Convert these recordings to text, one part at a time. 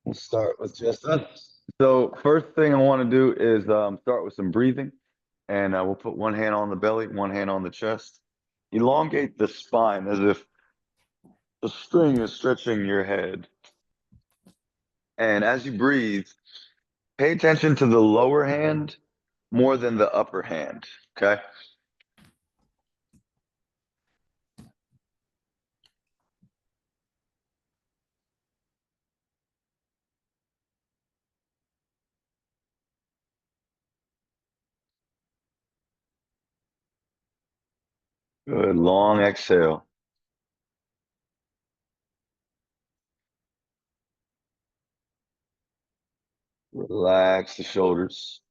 We'll start with just us. So first thing I want to do is start with some breathing, and we'll put one hand on the belly, one hand on the chest. Elongate the spine as if a string is stretching your head. And as you breathe, pay attention to the lower hand more than the upper hand. Okay. Good. Long exhale. Relax the shoulders.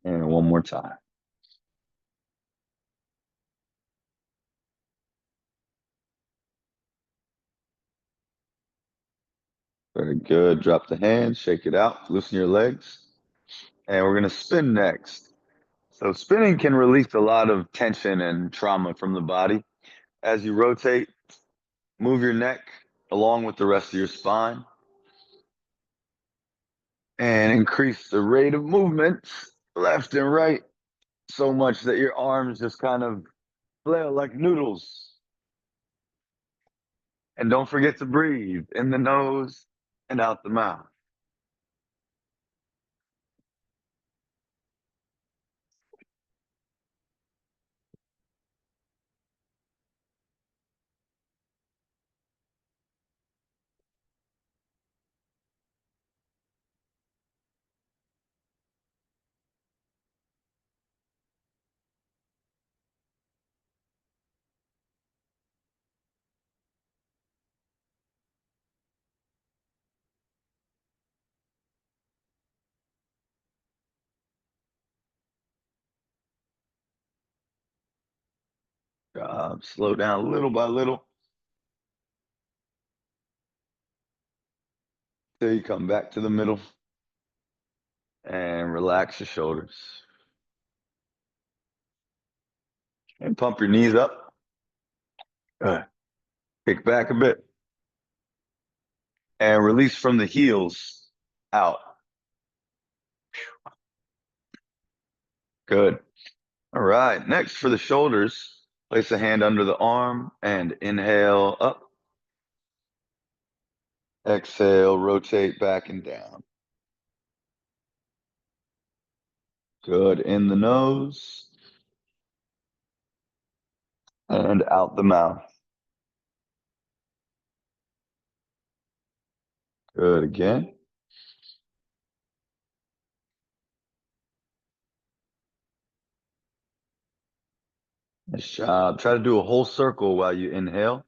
And one more time. Very good. Drop the hands, shake it out, loosen your legs. And we're going to spin next. So spinning can release a lot of tension and trauma from the body. As you rotate, move your neck along with the rest of your spine and increase the rate of movement left and right so much that your arms just kind of flail like noodles. And don't forget to breathe in the nose and out the mouth. Slow down little by little till you come back to the middle and relax your shoulders and pump your knees up. Good. Kick back a bit and release from the heels out. Good. All right. Next for the shoulders, place a hand under the arm and inhale up. Exhale, rotate back and down. Good. In the nose and out the mouth. Good again. Nice job. Try to do a whole circle while you inhale.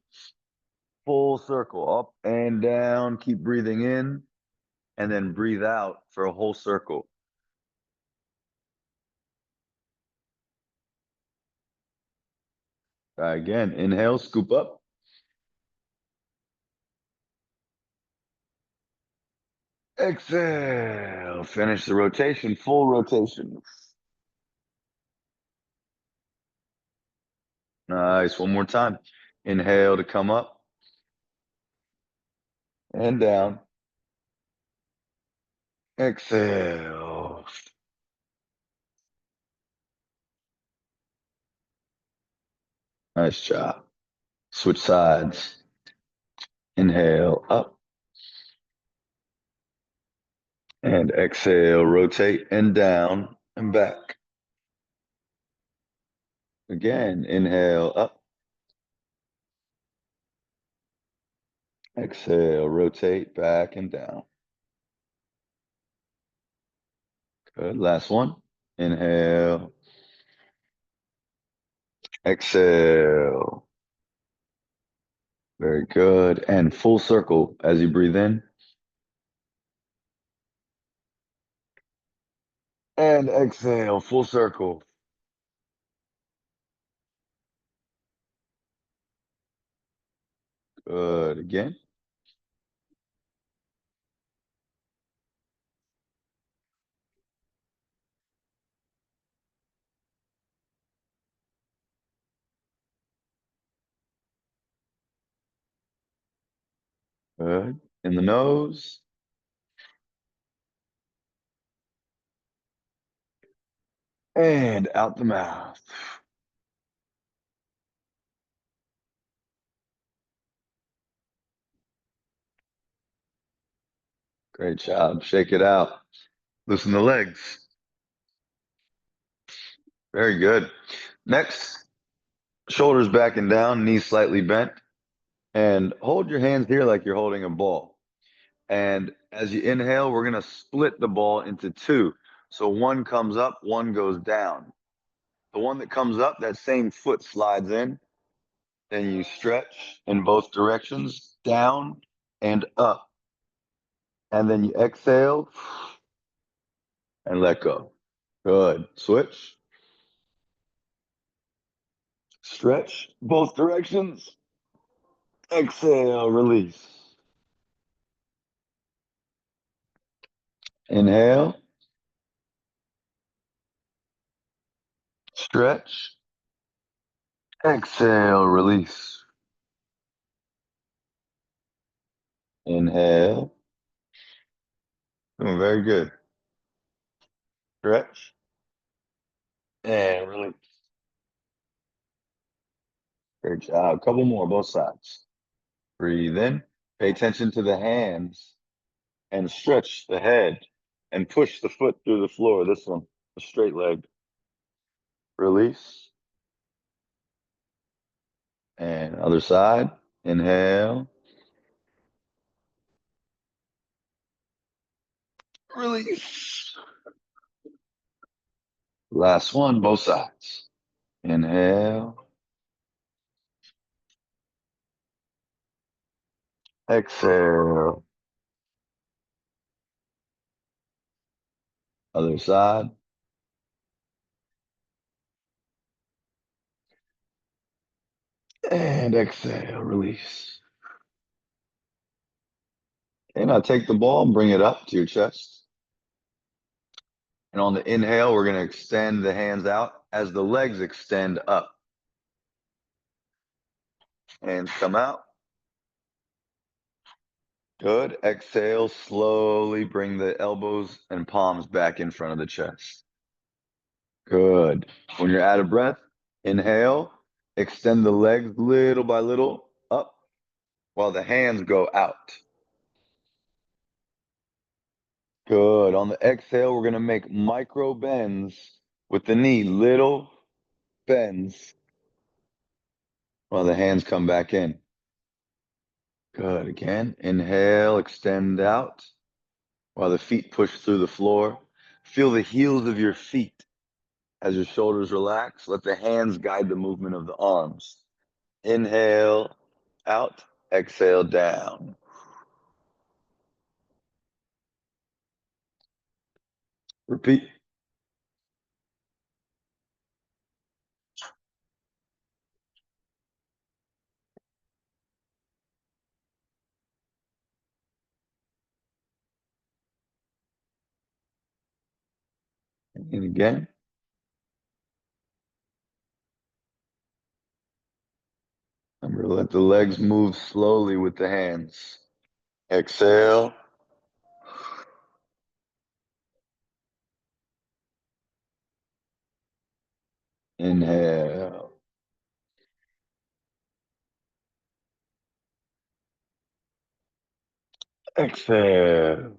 Full circle up and down. Keep breathing in and then breathe out for a whole circle. Try again. Inhale, scoop up. Exhale. Finish the rotation, full rotation. Nice. One more time. Inhale to come up and down. Exhale. Nice job. Switch sides. Inhale up and exhale. Rotate and down and back. Again, inhale up. Exhale, rotate back and down. Good. Last one. Inhale. Exhale. Very good. And full circle as you breathe in. And exhale, full circle. Good. Again. Good. In the nose and out the mouth. Great job. Shake it out. Loosen the legs. Very good. Next, shoulders back and down, knees slightly bent, and hold your hands here like you're holding a ball. And as you inhale, we're going to split the ball into two. So one comes up, one goes down. The one that comes up, that same foot slides in. Then you stretch in both directions, down and up. And then you exhale and let go. Good. Switch. Stretch both directions. Exhale, release. Inhale, stretch. Exhale, release. Inhale. Doing very good. Stretch and release. Great job. Couple more, both sides. Breathe in. Pay attention to the hands and stretch the head and push the foot through the floor. This one, a straight leg. Release. And other side. Inhale. Release. Last one, both sides. Inhale. Exhale. Other side. And exhale, release. Okay, now take the ball and bring it up to your chest. And on the inhale, we're going to extend the hands out as the legs extend up. Hands come out. Good. Exhale, slowly bring the elbows and palms back in front of the chest. Good. When you're out of breath, inhale, extend the legs little by little up while the hands go out. Good. On the exhale, we're going to make micro bends with the knee, little bends while the hands come back in. Good. Again, inhale, extend out while the feet push through the floor. Feel the heels of your feet as your shoulders relax. Let the hands guide the movement of the arms. Inhale, out, exhale, down. Repeat. And again. Remember, let the legs move slowly with the hands. Exhale. Inhale. Exhale.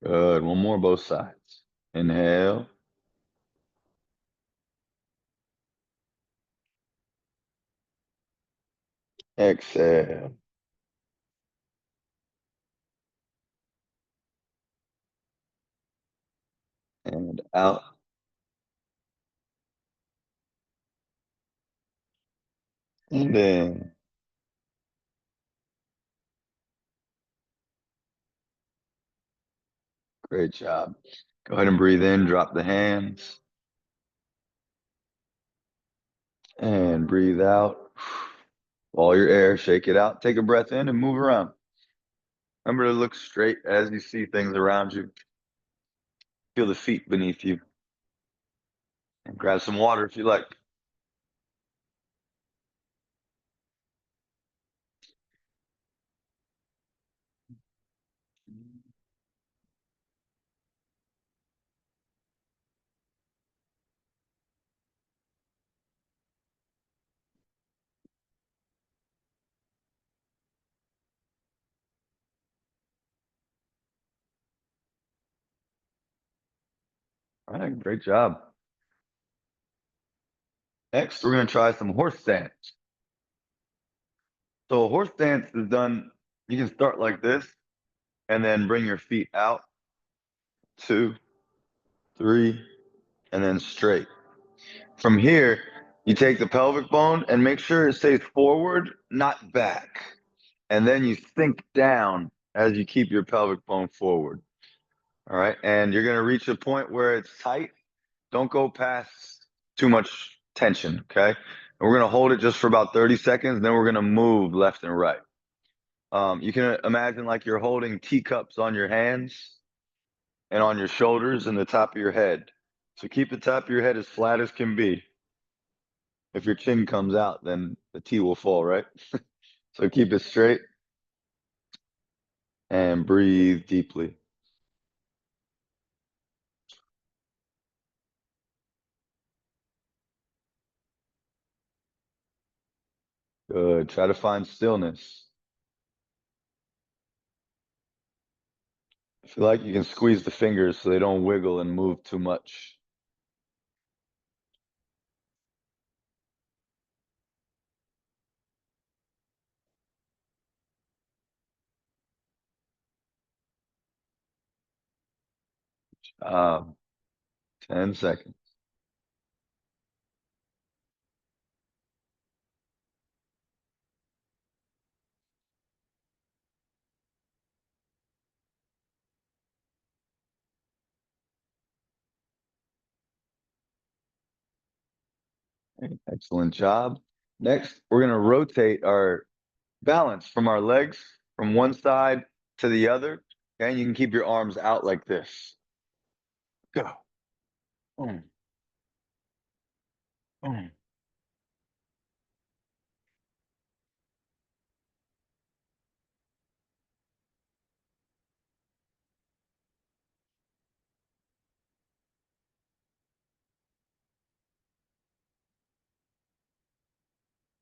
Good. One more, both sides. Inhale. Exhale. And out. And in. Great job. Go ahead and breathe in. Drop the hands. And breathe out. All your air. Shake it out. Take a breath in and move around. Remember to look straight as you see things around you. Feel the feet beneath you. And grab some water if you like. All right, great job. Next, we're going to try some horse stance. So a horse stance is done, you can start like this and then bring your feet out, two, three, and then straight. From here, you take the pelvic bone and make sure it stays forward, not back. And then you sink down as you keep your pelvic bone forward. All right. And you're going to reach a point where it's tight. Don't go past too much tension. Okay. And we're going to hold it just for about 30 seconds. Then we're going to move left and right. You can imagine like you're holding teacups on your hands and on your shoulders and the top of your head. So keep the top of your head as flat as can be. If your chin comes out, then the tea will fall, right? So keep it straight and breathe deeply. Good. Try to find stillness. If you like, you can squeeze the fingers so they don't wiggle and move too much. Um, 10 seconds. Excellent job. Next, we're going to rotate our balance from our legs from one side to the other. Okay, and you can keep your arms out like this. Go. Boom, boom.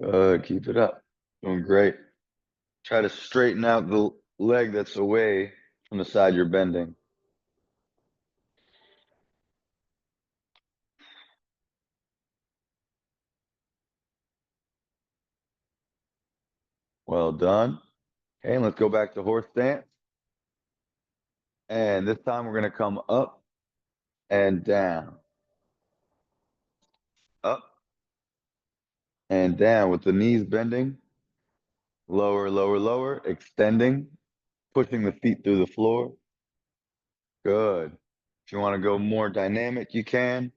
Good. Keep it up. Doing great. Try to straighten out the leg that's away from the side you're bending. Well done. Okay, and let's go back to horse stance. And this time we're going to come up and down, up and down with the knees bending, lower, lower, lower, extending, pushing the feet through the floor. Good. If you want to go more dynamic, you can.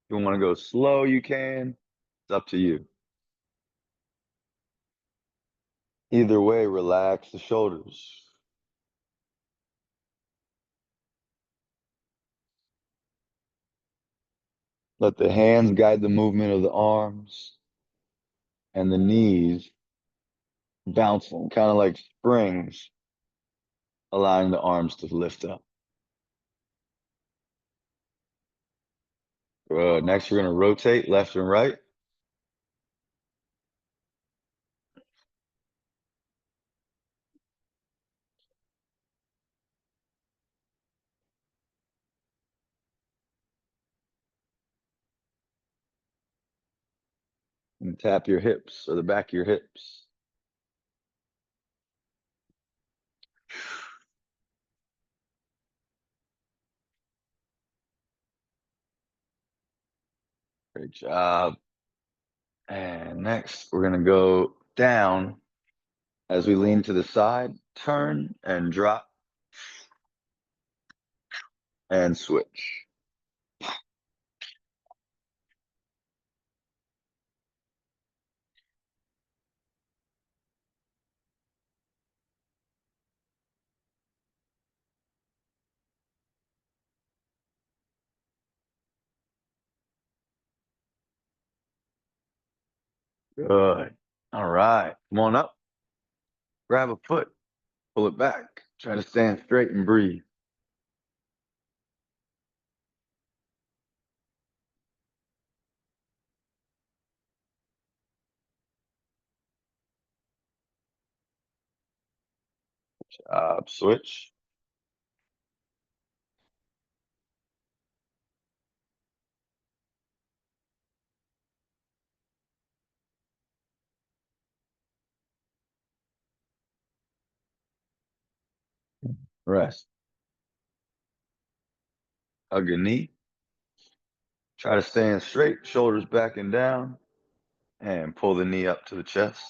If you want to go slow, you can. It's up to you. Either way, relax the shoulders. Let the hands guide the movement of the arms and the knees bouncing, kind of like springs, allowing the arms to lift up. Good. Next, we're going to rotate left and right. And tap your hips or the back of your hips. Great job. And next, we're going to go down as we lean to the side, turn and drop and switch. Good. All right. Come on up. Grab a foot. Pull it back. Try to stand straight and breathe. Switch. Rest. Hug your knee. Try to stand straight, shoulders back and down, and pull the knee up to the chest.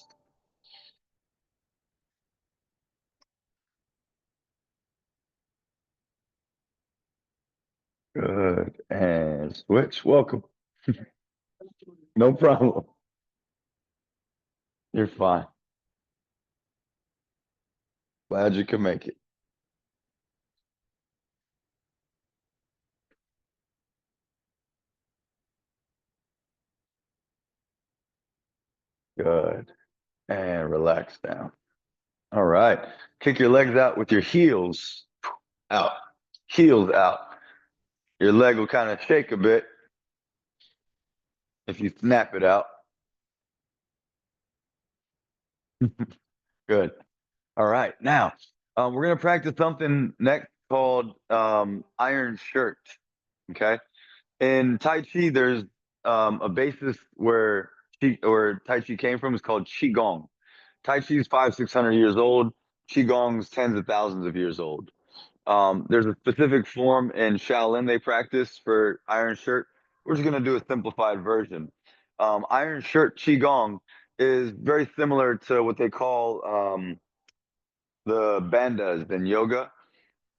Good. And switch. Welcome. No problem. You're fine. Glad you can make it. Good. And relax down. All right. Kick your legs out with your heels out. Heels out. Your leg will kind of shake a bit if you snap it out. Good. All right. Now, we're going to practice something next called iron shirt. Okay. In Taichi, there's a basis where Tai Chi came from is called Qigong. Tai Chi is 500, 600 years old. Qigong's tens of thousands of years old. There's a specific form in Shaolin they practice for iron shirt. We're just going to do a simplified version. Iron shirt Qigong is very similar to what they call the bandhas in yoga,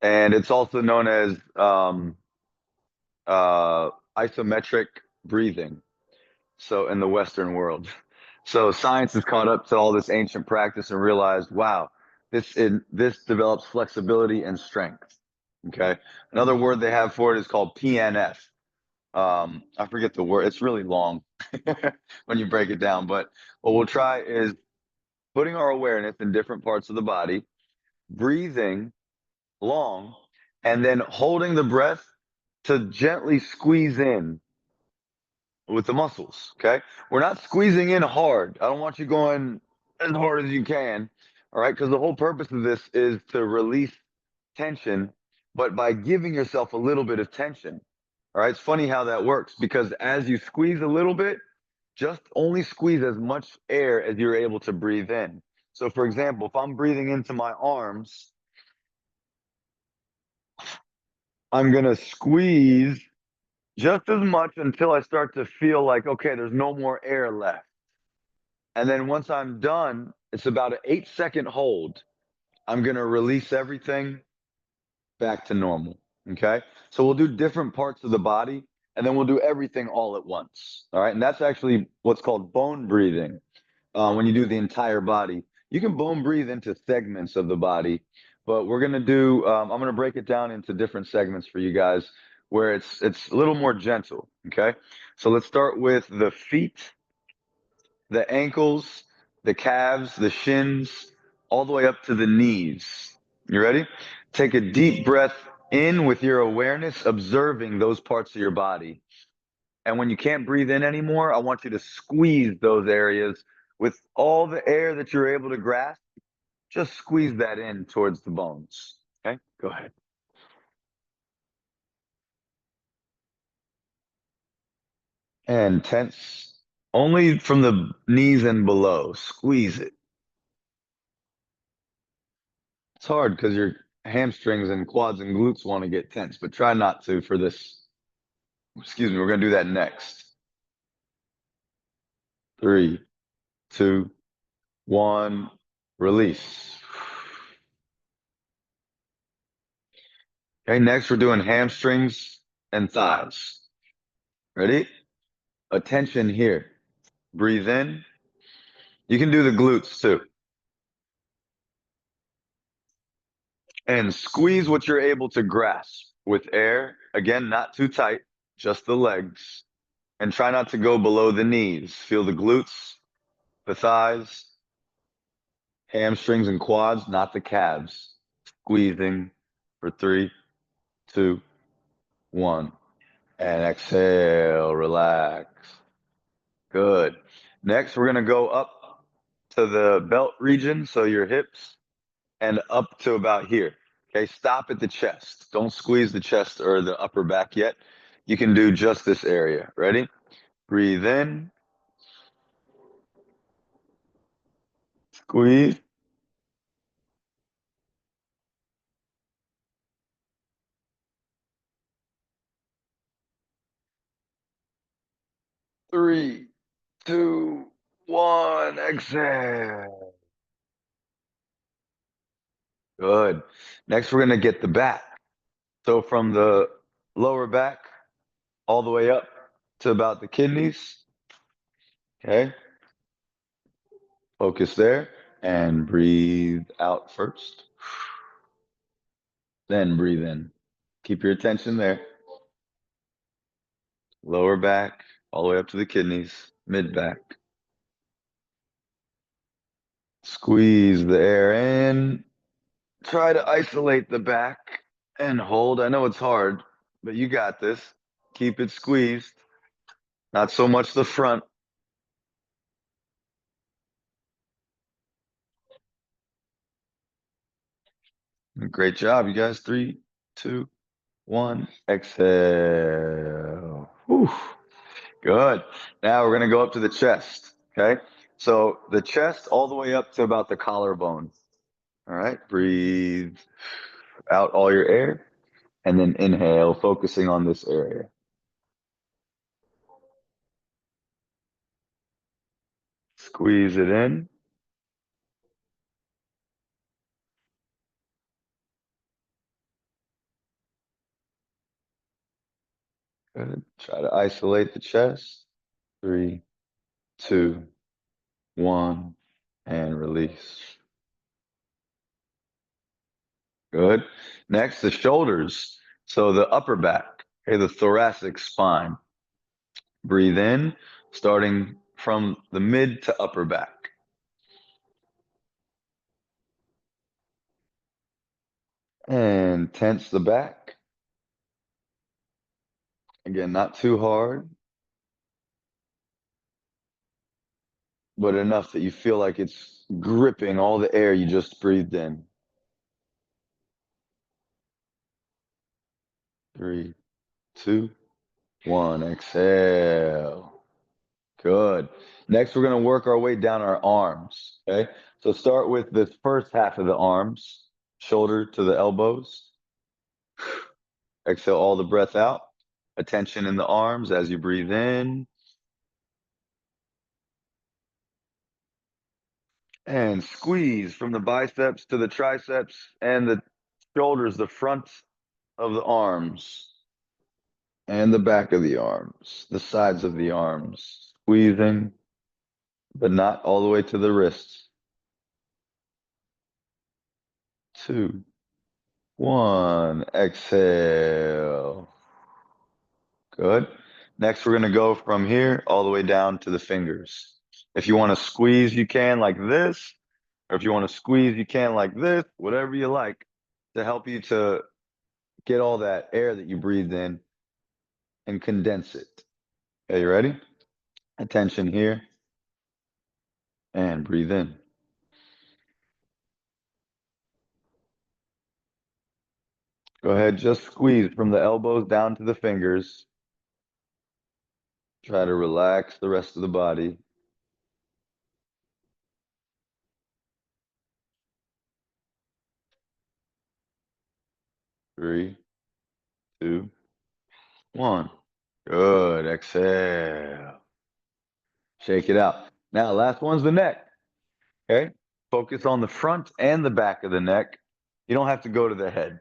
and it's also known as uh, isometric breathing. So in the Western world, so science has caught up to all this ancient practice and realized, wow, this develops flexibility and strength. Okay, another word they have for it is called PNF. I forget the word; it's really long when you break it down. But what we'll try is putting our awareness in different parts of the body, breathing long, and then holding the breath to gently squeeze in with the muscles. Okay. We're not squeezing in hard. I don't want you going as hard as you can. All right. Because the whole purpose of this is to release tension, but by giving yourself a little bit of tension. All right. It's funny how that works because as you squeeze a little bit, just only squeeze as much air as you're able to breathe in. So, for example, if I'm breathing into my arms, I'm going to squeeze just as much until I start to feel like, okay, there's no more air left. And then once I'm done, it's about an 8 second hold. I'm going to release everything back to normal. Okay. So we'll do different parts of the body and then we'll do everything all at once. All right. And that's actually what's called bone breathing. When you do the entire body, you can bone breathe into segments of the body, but we're going to do, I'm going to break it down into different segments for you guys where it's a little more gentle. Okay. So let's start with the feet, the ankles, the calves, the shins, all the way up to the knees. You ready? Take a deep breath in with your awareness, observing those parts of your body. And when you can't breathe in anymore, I want you to squeeze those areas with all the air that you're able to grasp. Just squeeze that in towards the bones. Okay, go ahead. And tense only from the knees and below. Squeeze it. It's hard because your hamstrings and quads and glutes want to get tense, but try not to for this. Excuse me, we're going to do that next. Three, two, one, release. Okay, next we're doing hamstrings and thighs. Ready? Attention here. Breathe in. You can do the glutes too. And squeeze what you're able to grasp with air. Again, not too tight, just the legs. And try not to go below the knees. Feel the glutes, the thighs, hamstrings and quads, not the calves. Squeezing for three, two, one. And exhale, relax. Good. Next, we're going to go up to the belt region, so your hips, and up to about here. Okay, stop at the chest. Don't squeeze the chest or the upper back yet. You can do just this area. Ready? Breathe in, squeeze. 3, 2, 1, exhale. Good. Next, we're gonna get the back. So from the lower back all the way up to about the kidneys. Okay, focus there and breathe out first. Then breathe in. Keep your attention there. Lower back, all the way up to the kidneys, mid back. Squeeze the air in. Try to isolate the back and hold. I know it's hard, but you got this. Keep it squeezed. Not so much the front. Great job, you guys. 3, 2, 1. Exhale. Whew. Good. Now we're going to go up to the chest. Okay. So the chest all the way up to about the collarbone. All right. Breathe out all your air and then inhale, focusing on this area. Squeeze it in. Good. Try to isolate the chest. 3, 2, 1, and release. Good. Next, the shoulders. So the upper back, okay, the thoracic spine. Breathe in, starting from the mid to upper back. And tense the back. Again, not too hard, but enough that you feel like it's gripping all the air you just breathed in. 3, 2, 1, exhale. Good. Next, we're going to work our way down our arms. Okay. So start with this first half of the arms, shoulder to the elbows. Exhale all the breath out. Attention in the arms as you breathe in. And squeeze from the biceps to the triceps and the shoulders, the front of the arms and the back of the arms, the sides of the arms. Squeezing, but not all the way to the wrists. 2, 1, exhale. Good. Next, we're going to go from here all the way down to the fingers. If you want to squeeze, you can like this, or if you want to squeeze, you can like this, whatever you like to help you to get all that air that you breathed in and condense it. Okay, you ready? Attention here and breathe in. Go ahead, just squeeze from the elbows down to the fingers. Try to relax the rest of the body. 3, 2, 1. Good. Exhale. Shake it out. Now, last one's the neck. Okay. Focus on the front and the back of the neck. You don't have to go to the head.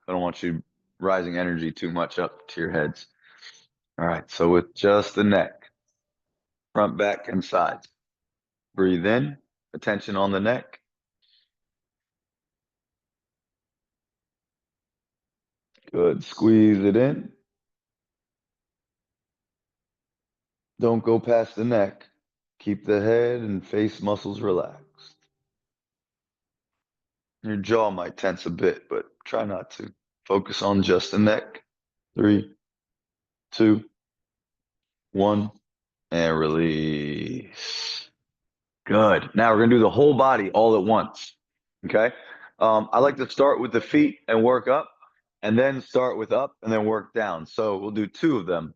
I don't want you rising energy too much up to your heads. All right. So with just the neck, front, back, and sides. Breathe in, attention on the neck. Good. Squeeze it in. Don't go past the neck. Keep the head and face muscles relaxed. Your jaw might tense a bit, but try not to. Focus on just the neck. 3, 2, 1, and release. Good. Now we're going to do the whole body all at once. Okay. I like to start with the feet and work up, and then start with up and then work down. So we'll do two of them.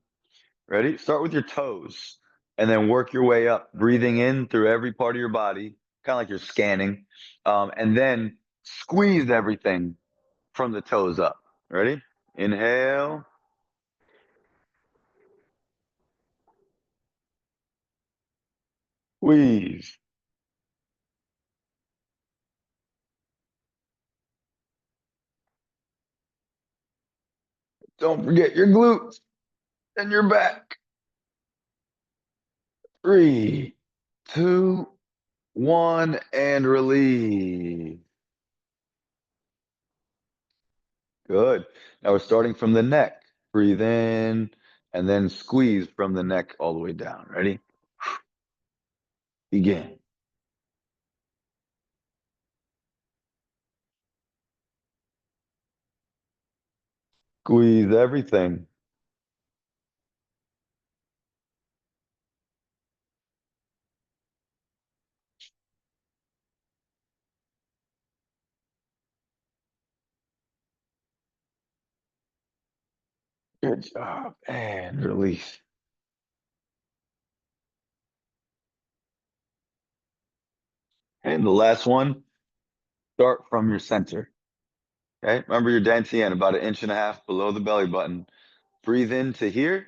Ready? Start with your toes and then work your way up, breathing in through every part of your body, kind of like you're scanning. And then squeeze everything from the toes up. Ready? Inhale, squeeze. Don't forget your glutes and your back. Three, two, one, and release. Good. Now we're starting from the neck. Breathe in and then squeeze from the neck all the way down. Ready? Begin. Squeeze everything. Good job. And release. And the last one, start from your center. Okay. Remember your dantian, about an inch and a half below the belly button. Breathe into here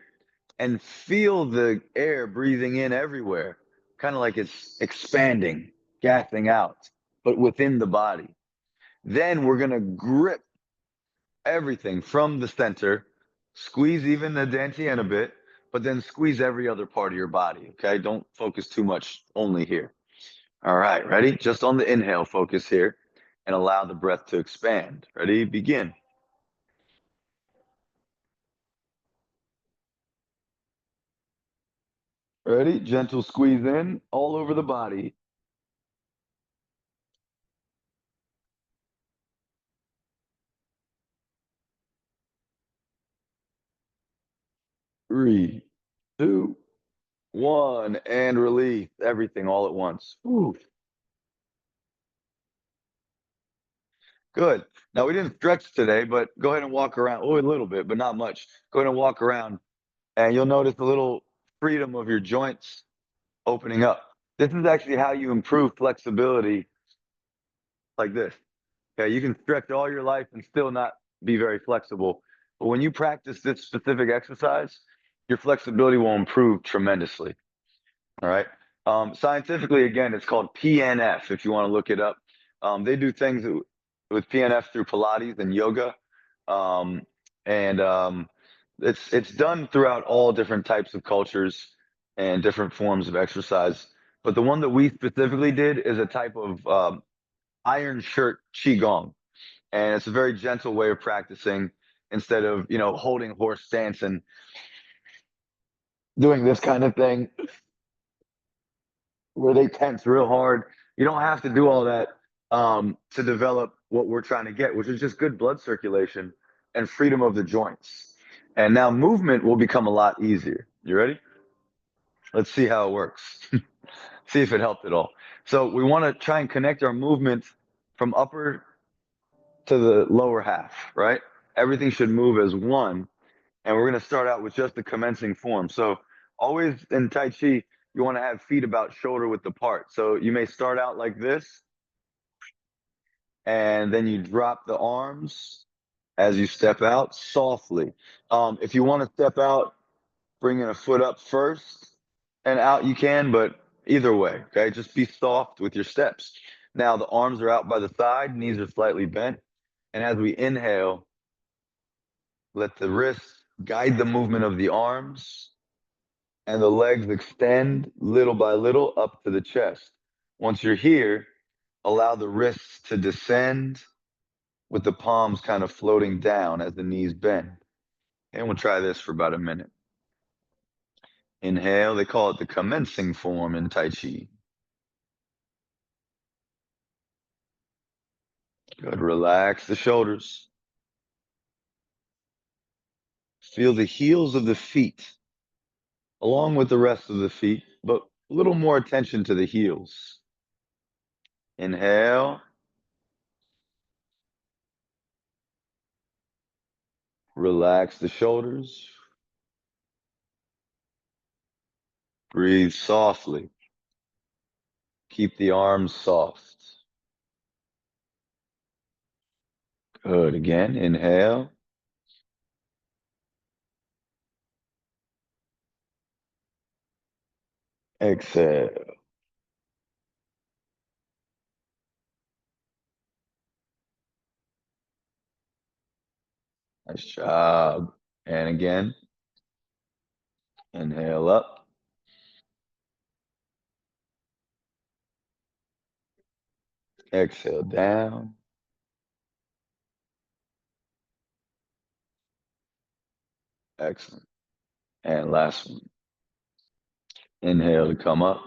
and feel the air breathing in everywhere, kind of like it's expanding, gassing out, but within the body. Then we're going to grip everything from the center, squeeze even the dantian a bit, but then squeeze every other part of your body. Okay. Don't focus too much only here. All right. Ready? Just on the inhale, focus here and allow the breath to expand. Ready? Begin. Ready? Gentle squeeze in all over the body. 3, 2, 1, and release everything all at once. Ooh, good. Now we didn't stretch today, but go ahead and walk around. Oh, a little bit, but not much. Go ahead and walk around, and you'll notice a little freedom of your joints opening up. This is actually how you improve flexibility like this. Okay, you can stretch all your life and still not be very flexible. But when you practice this specific exercise, your flexibility will improve tremendously. All right. Scientifically, again, it's called PNF if you want to look it up. They do things with PNF through Pilates and yoga. Um, and it's done throughout all different types of cultures and different forms of exercise. But the one that we specifically did is a type of iron shirt qigong, and it's a very gentle way of practicing instead of holding horse stance and doing this kind of thing where they tense real hard. You don't have to do all that to develop what we're trying to get, which is just good blood circulation and freedom of the joints. And now movement will become a lot easier. You ready? Let's see how it works. See if it helped at all. So we want to try and connect our movement from upper to the lower half, right? Everything should move as one. And we're going to start out with just the commencing form. So always in Tai Chi, you want to have feet about shoulder width apart. So you may start out like this, and then you drop the arms as you step out softly. If you want to step out, bringing a foot up first and out, you can, but either way, okay, just be soft with your steps. Now the arms are out by the side, knees are slightly bent. And as we inhale, let the wrists guide the movement of the arms and the legs extend little by little up to the chest. Once you're here, allow the wrists to descend with the palms kind of floating down as the knees bend. And we'll try this for about a minute. Inhale, they call it the commencing form in Tai Chi. Good, relax the shoulders. Feel the heels of the feet along with the rest of the feet, but a little more attention to the heels. Inhale, Relax the shoulders. Breathe softly. Keep the arms soft. Good. Again, inhale. Exhale. Nice job. And again, inhale up. Exhale down. Excellent. And last one. Inhale to come up.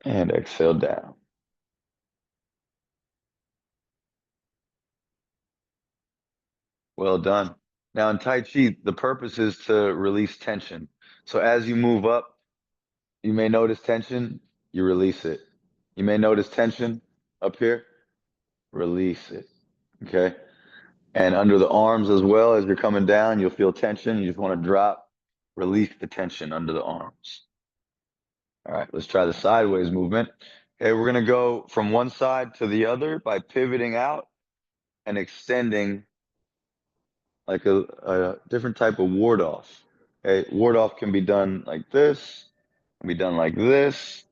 And exhale down. Well done. Now in Tai Chi, the purpose is to release tension. So as you move up, you may notice tension, you release it. You may notice tension up here, release it. Okay. And under the arms as well, as you're coming down, you'll feel tension. You just want to drop, release the tension under the arms. All right, let's try the sideways movement. Okay, we're going to go from one side to the other by pivoting out and extending like a different type of ward off. Okay, ward off can be done like this, can be done like this.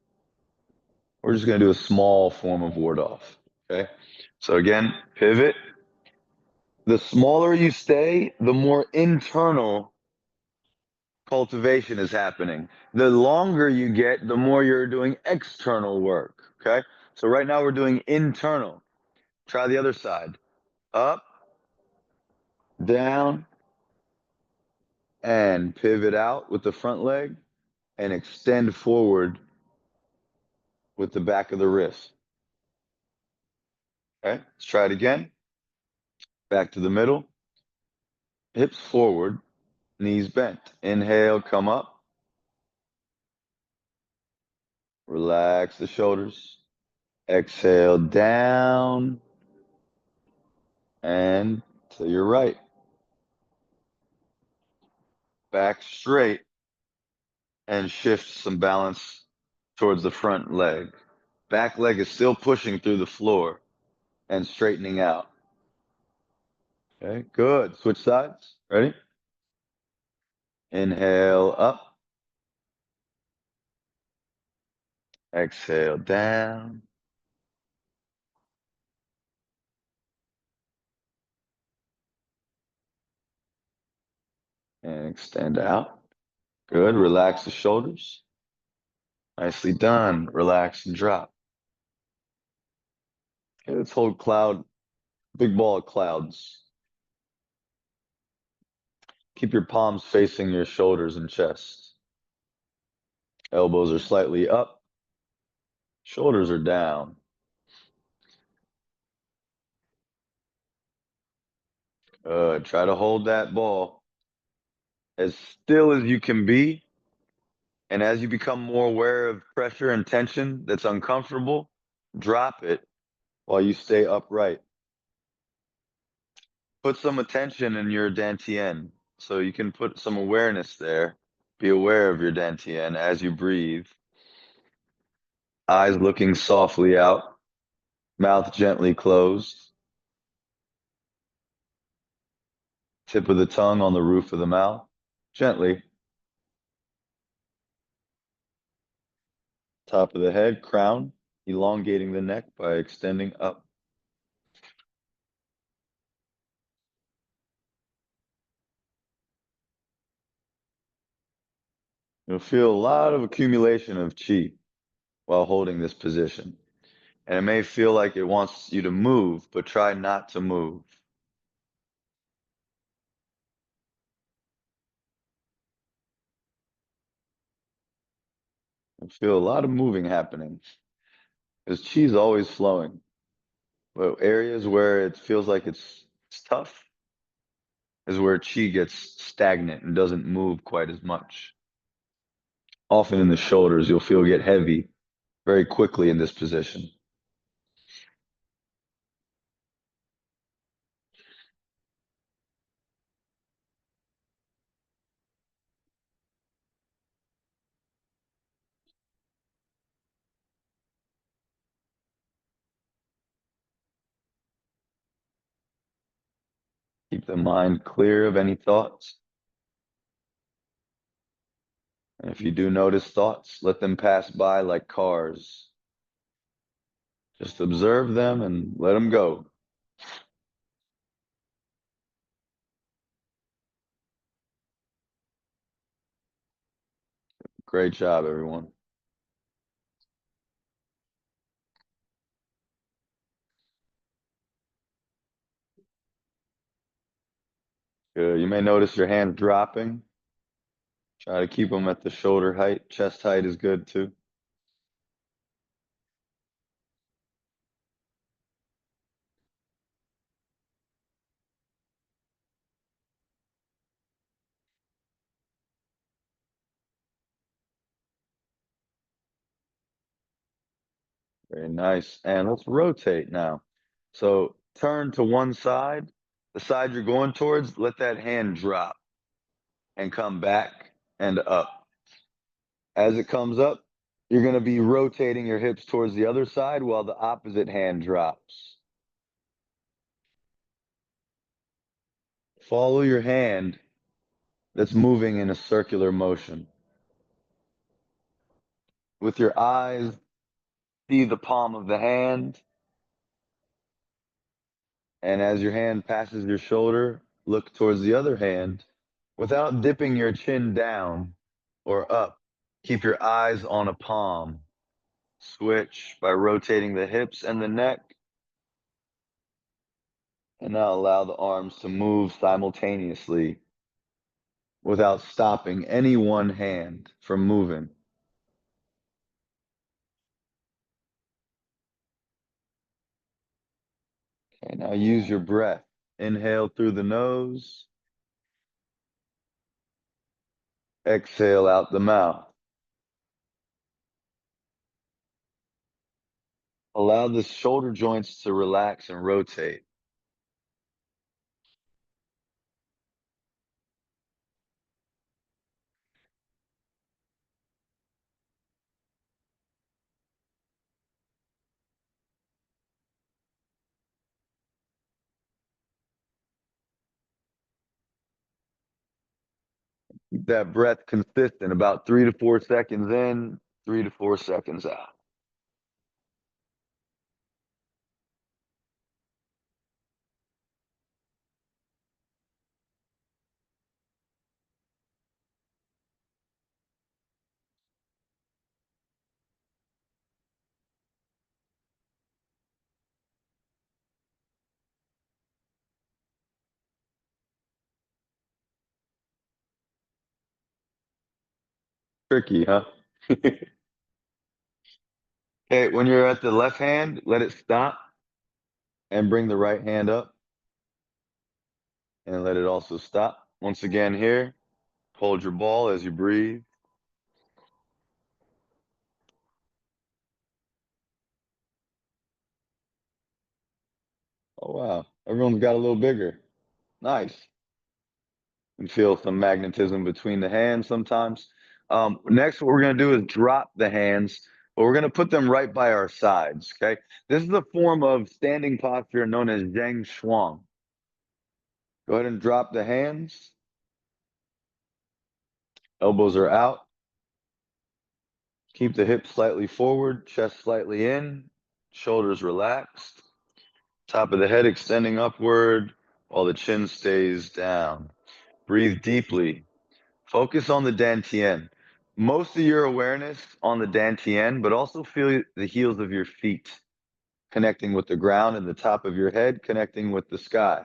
We're just going to do a small form of ward off. Okay, so again, pivot. The smaller you stay, the more internal cultivation is happening. The longer you get, the more you're doing external work. Okay, so right now we're doing internal. Try the other side. Up, down, and pivot out with the front leg and extend forward with the back of the wrist. Okay, let's try it again. Back to the middle, hips forward, knees bent. Inhale, come up. Relax the shoulders. Exhale down and to your right. Back straight and shift some balance towards the front leg. Back leg is still pushing through the floor and straightening out. Okay, good. Switch sides. Ready? Inhale up. Exhale down. And extend out. Good. Relax the shoulders. Nicely done. Relax and drop. Okay, let's hold cloud, big ball of clouds. Keep your palms facing your shoulders and chest. Elbows are slightly up. Shoulders are down. Good. Try to hold that ball as still as you can be. And as you become more aware of pressure and tension that's uncomfortable, drop it while you stay upright. Put some attention in your dantian. So you can put some awareness there. Be aware of your dantian as you breathe. Eyes looking softly out, mouth gently closed. Tip of the tongue on the roof of the mouth, gently. Top of the head, crown, elongating the neck by extending up. You'll feel a lot of accumulation of chi while holding this position. And it may feel like it wants you to move, but try not to move. You'll feel a lot of moving happening because chi is always flowing. But areas where it feels like it's tough is where chi gets stagnant and doesn't move quite as much. Often in the shoulders, you'll feel get heavy very quickly in this position. Keep the mind clear of any thoughts. And if you do notice thoughts, let them pass by like cars. Just observe them and let them go. Great job, everyone. Good. You may notice your hands dropping. Try to keep them at the shoulder height. Chest height is good too. Very nice. And let's rotate now. So turn to one side. The side you're going towards, let that hand drop and come back and up. As it comes up, you're going to be rotating your hips towards the other side while the opposite hand drops. Follow your hand that's moving in a circular motion. With your eyes, see the palm of the hand. And as your hand passes your shoulder, look towards the other hand without dipping your chin down or up. Keep your eyes on a palm. Switch by rotating the hips and the neck. And now allow the arms to move simultaneously without stopping any one hand from moving. Okay, now use your breath. Inhale through the nose. Exhale out the mouth. Allow the shoulder joints to relax and rotate. Keep that breath consistent, about 3 to 4 seconds in, 3 to 4 seconds out. Tricky, huh? Okay, when you're at the left hand, let it stop and bring the right hand up and let it also stop. Once again here, hold your ball as you breathe. Oh, wow. Everyone's got a little bigger. Nice. You can feel some magnetism between the hands sometimes. Next, what we're going to do is drop the hands, but we're going to put them right by our sides, okay? This is a form of standing posture known as Zheng Shuang. Go ahead and drop the hands. Elbows are out. Keep the hips slightly forward, chest slightly in, shoulders relaxed. Top of the head extending upward while the chin stays down. Breathe deeply. Focus on the dantian. Most of your awareness on the dantian, but also feel the heels of your feet connecting with the ground and the top of your head connecting with the sky.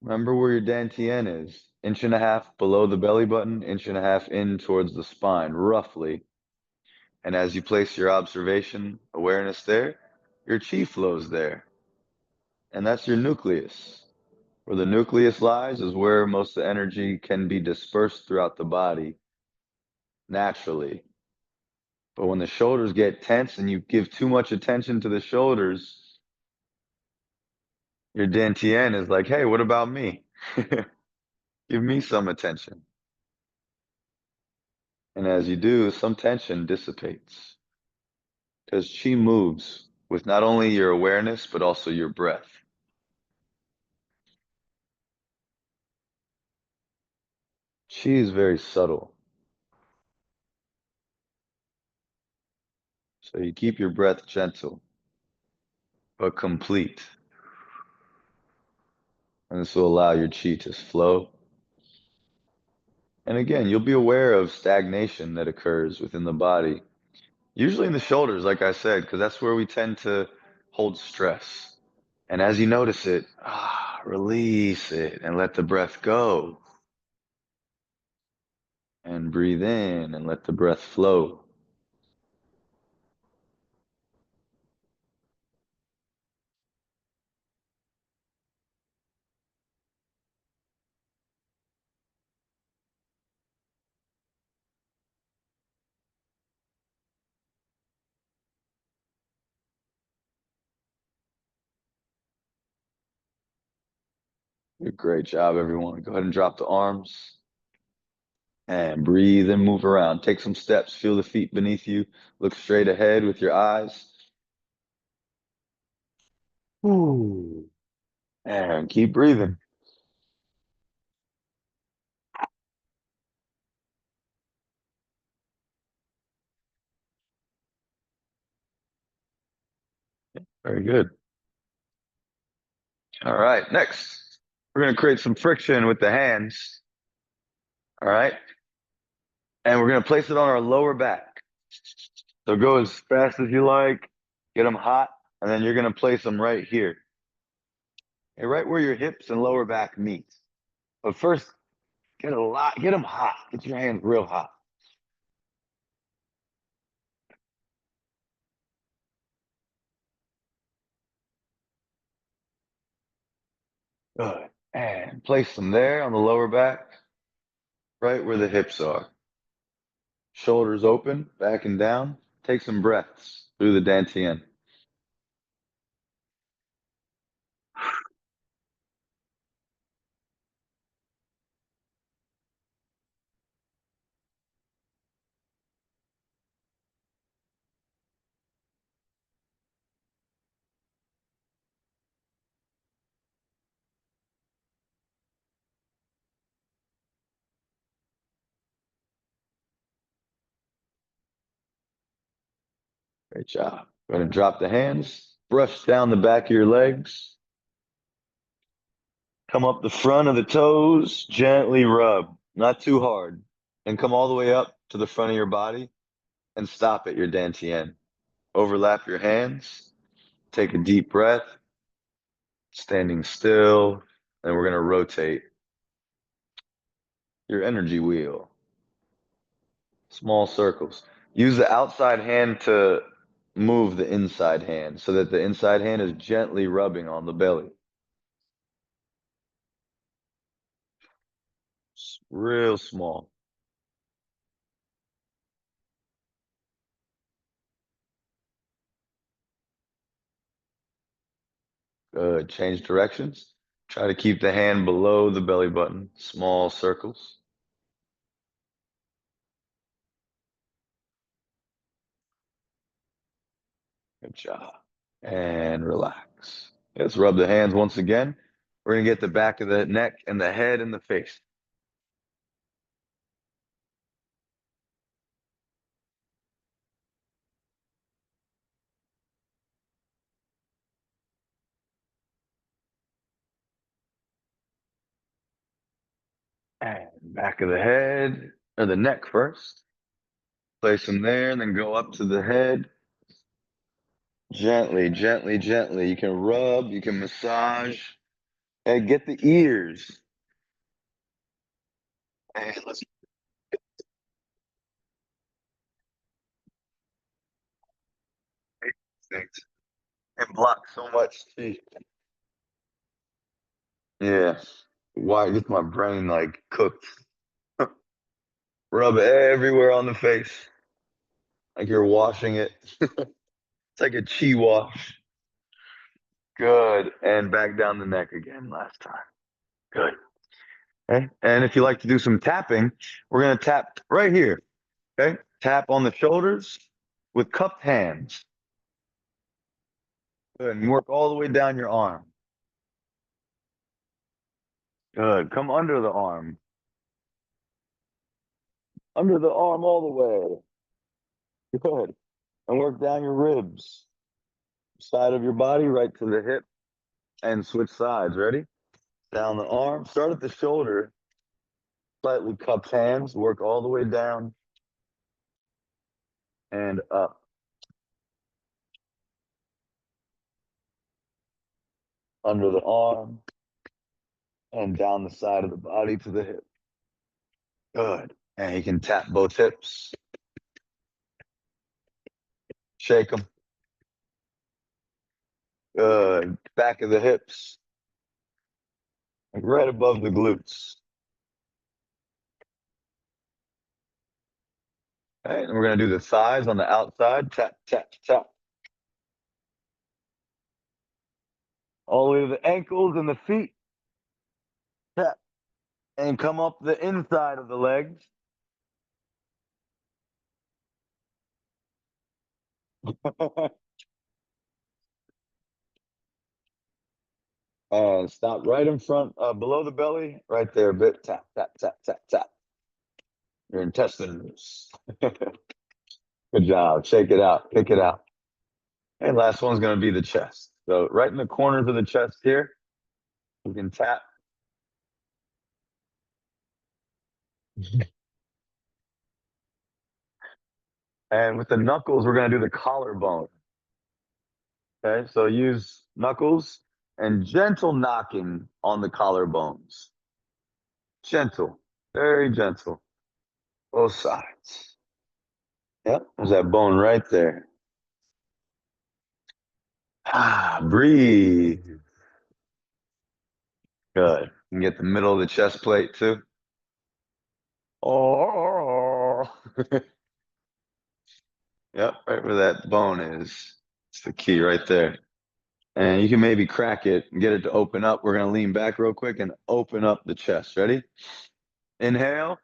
Remember where your dantian is. Inch and a half below the belly button, inch and a half in towards the spine, roughly. And as you place your observation awareness there, your chi flows there. And that's your nucleus. Where the nucleus lies is where most of the energy can be dispersed throughout the body naturally. But when the shoulders get tense and you give too much attention to the shoulders, your dantian is like, hey, what about me? Give me some attention. And as you do, some tension dissipates because chi moves. with not only your awareness, but also your breath. Chi is very subtle. So you keep your breath gentle, but complete. And this will allow your chi to flow. And again, you'll be aware of stagnation that occurs within the body, usually in the shoulders, like I said, because that's where we tend to hold stress. And as you notice it, release it and let the breath go. And breathe in and let the breath flow. Great job, everyone. Go ahead and drop the arms and breathe and move around. Take some steps. Feel the feet beneath you. Look straight ahead with your eyes. Ooh. And keep breathing. Very good. All right, next, we're going to create some friction with the hands. All right. And we're going to place it on our lower back. So go as fast as you like, get them hot, and then you're going to place them right here, okay, right where your hips and lower back meet. But first, get them hot. Get your hands real hot. Good. And place them there on the lower back, right where the hips are. Shoulders open, back and down. Take some breaths through the dantian. Great job. Go ahead and drop the hands. Brush down the back of your legs. Come up the front of the toes. Gently rub, not too hard. And come all the way up to the front of your body and stop at your dantian. Overlap your hands. Take a deep breath, standing still. And we're going to rotate your energy wheel. Small circles. Use the outside hand to move the inside hand so that the inside hand is gently rubbing on the belly. Real small. Good. Change directions. Try to keep the hand below the belly button. Small circles. Good job. And relax. Let's rub the hands once again. We're going to get the back of the neck and the head and the face. And back of the head, or the neck first. Place them there, and then go up to the head. Gently, gently, gently. You can rub, you can massage, and get the ears. And let's make things and block so much teeth. Yeah. Why gets my brain like cooked? Rub everywhere on the face, like you're washing it. It's like a chi wash. Good. And back down the neck again last time. Good. Okay. And if you like to do some tapping, we're going to tap right here. Okay. Tap on the shoulders with cupped hands. Good. And work all the way down your arm. Good. Come under the arm. Under the arm all the way. Good. And work down your ribs. Side of your body, right to the hip. And switch sides. Ready? Down the arm. Start at the shoulder. Slightly cupped hands. Work all the way down and up. Under the arm. And down the side of the body to the hip. Good. And you can tap both hips. Shake them. Good. Back of the hips. Like right above the glutes. Okay, and we're going to do the thighs on the outside. Tap, tap, tap. All the way to the ankles and the feet. Tap. And come up the inside of the legs. And stop right in front, below the belly, right there a bit. Tap, tap, tap, tap, tap. Your intestines. Good job. Shake it out. Kick it out. And last one's going to be the chest. So right in the corners of the chest here, you can tap. And with the knuckles, we're going to do the collarbone. Okay, so use knuckles and gentle knocking on the collarbones. Gentle, very gentle. Both sides. Yep, there's that bone right there. Ah, breathe. Good. You can get the middle of the chest plate too. Oh, yep, right where that bone is. It's the key right there. And you can maybe crack it and get it to open up. We're going to lean back real quick and open up the chest. Ready? Inhale.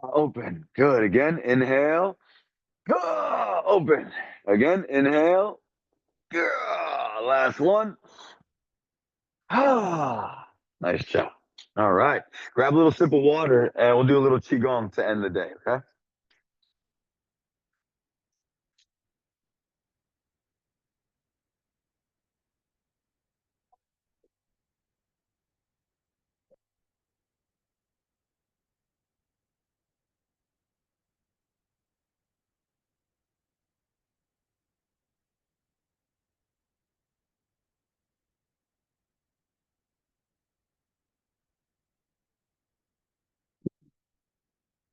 Open. Good. Again. Inhale. Open. Again. Inhale. Last one. Nice job. All right. Grab a little sip of water and we'll do a little qigong to end the day. Okay.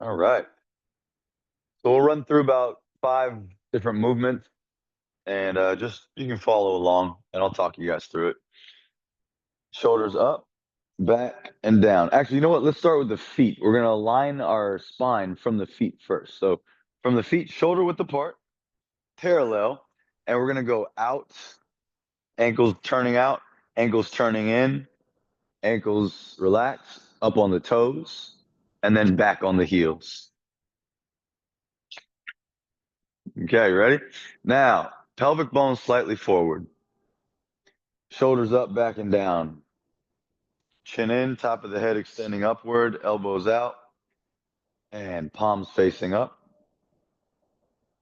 All right. So we'll run through about 5 different movements and just you can follow along and I'll talk you guys through it. Shoulders up, back, and down. Actually, you know what? Let's start with the feet. We're going to align our spine from the feet first. So from the feet, shoulder width apart, parallel, and we're going to go out, out, ankles turning in, ankles relax, up on the toes, and then back on the heels. Okay, ready? Now, pelvic bones slightly forward, shoulders up, back, and down. Chin in, top of the head extending upward, elbows out, and palms facing up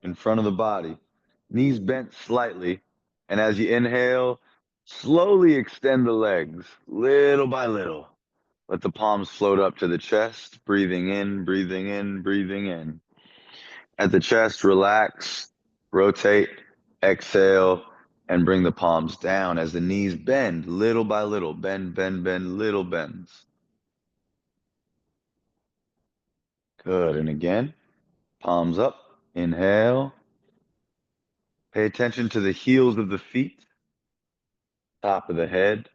in front of the body. Knees bent slightly. And as you inhale, slowly extend the legs, little by little. Let the palms float up to the chest, breathing in, breathing in, breathing in. At the chest, relax, rotate, exhale, and bring the palms down as the knees bend little by little. Bend, bend, bend, little bends. Good. And again, palms up. Inhale. Pay attention to the heels of the feet, top of the head,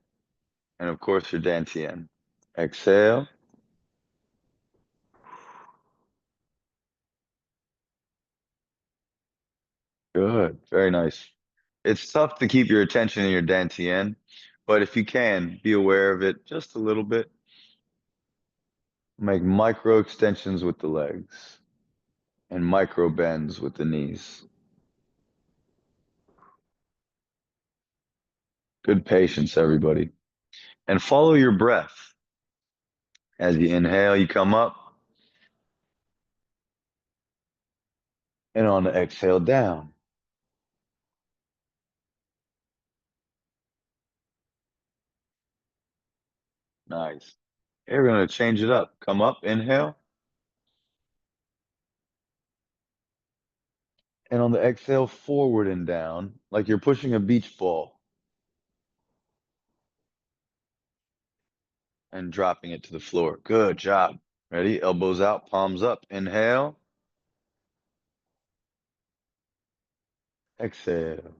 and of course your dantian. Exhale. Good. Very nice. It's tough to keep your attention in your dantian, but if you can, be aware of it just a little bit. Make micro extensions with the legs and micro bends with the knees. Good patience, everybody. And follow your breath. As you inhale, you come up, and on the exhale, down. Nice. Here we're going to change it up. Come up, inhale, and on the exhale, forward and down, like you're pushing a beach ball and dropping it to the floor. Good job. Ready? Elbows out, palms up. Inhale, exhale.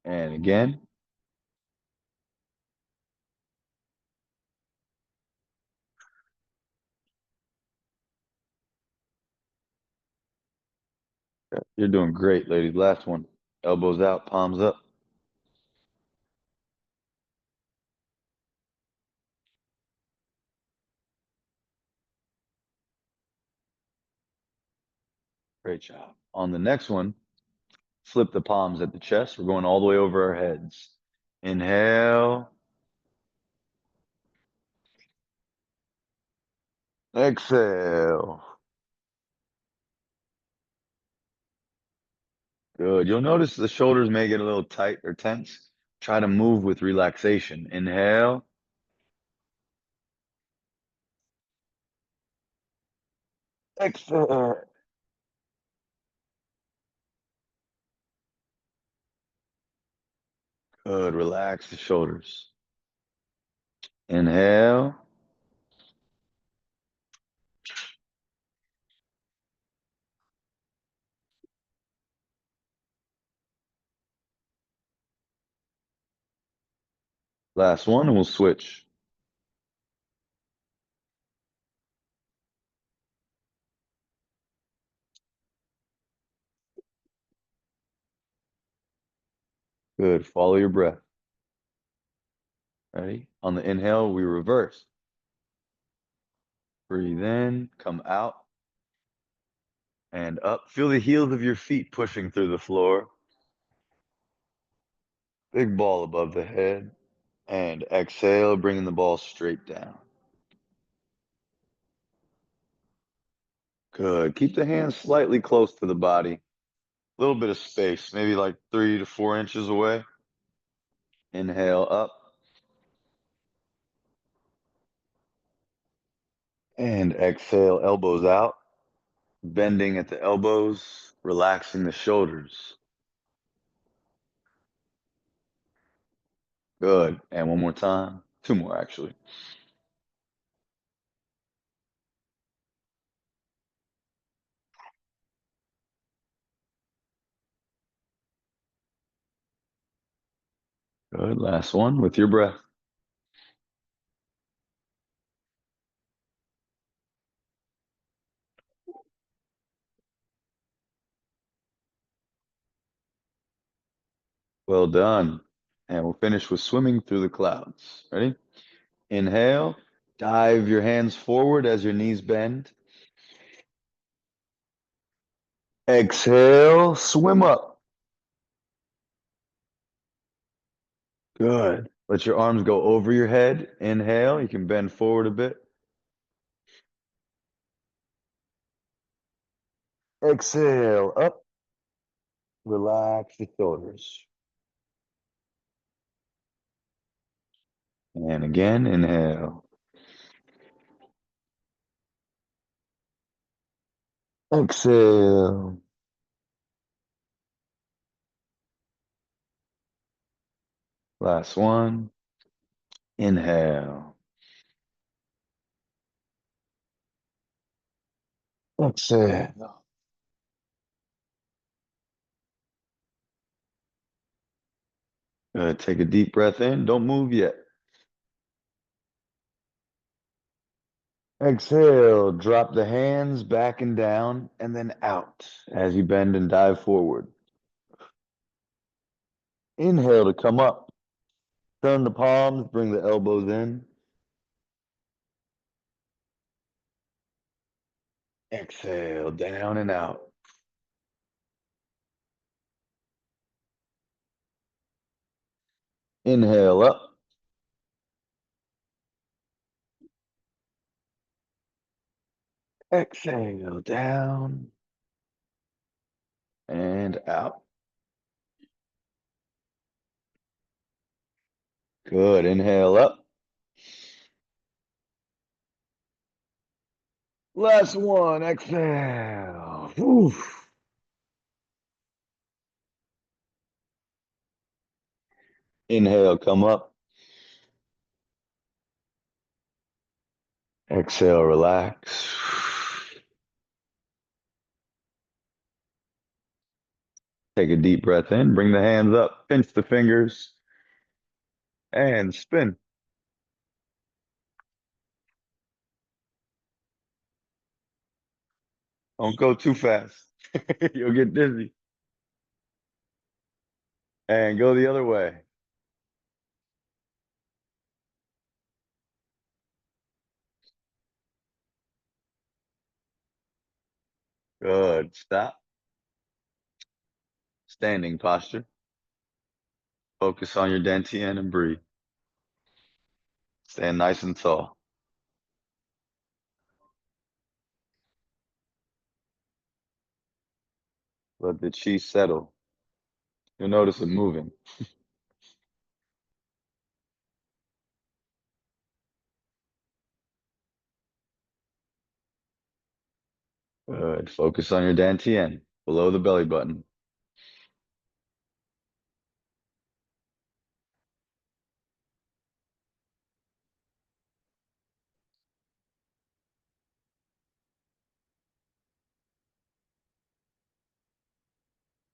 And again. You're doing great, ladies. Last one. Elbows out, palms up. Great job. On the next one, flip the palms at the chest. We're going all the way over our heads. Inhale, exhale. Good. You'll notice the shoulders may get a little tight or tense. Try to move with relaxation. Inhale, exhale. Good. Relax the shoulders. Inhale, last one, and we'll switch. Good. Follow your breath. Ready? On the inhale, we reverse. Breathe in, come out, and up. Feel the heels of your feet pushing through the floor. Big ball above the head. And exhale, bringing the ball straight down. Good. Keep the hands slightly close to the body. A little bit of space, maybe like 3 to 4 inches away. Inhale up. And exhale, elbows out. Bending at the elbows, relaxing the shoulders. Good. And one more time. Two more, actually. Good. Last one with your breath. Well done. And we'll finish with swimming through the clouds. Ready? Inhale. Dive your hands forward as your knees bend. Exhale. Swim up. Good. Let your arms go over your head. Inhale. You can bend forward a bit. Exhale. Up. Relax the shoulders. And again, inhale. Exhale. Last one. Inhale. Exhale. Good. Take a deep breath in. Don't move yet. Exhale. Drop the hands back and down and then out as you bend and dive forward. Inhale to come up. Turn the palms, bring the elbows in. Exhale down and out. Inhale up. Exhale down and out. Good. Inhale up. Last one. Exhale. Whew. Inhale, come up. Exhale, relax. Take a deep breath in. Bring the hands up. Pinch the fingers and spin. Don't go too fast. You'll get dizzy. And go the other way. Good. Stop. Standing posture. Focus on your dantian and breathe. Stand nice and tall. Let the chi settle. You'll notice it moving. Good. Focus on your dantian below the belly button.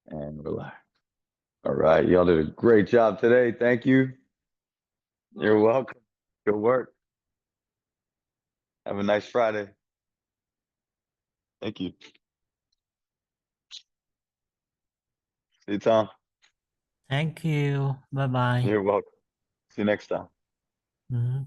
And relax. All right. Y'all did a great job today. Thank you. You're welcome. Good work. Have a nice Friday. Thank you. See you, Tom. Thank you. Bye bye. You're welcome. See you next time. Mhm.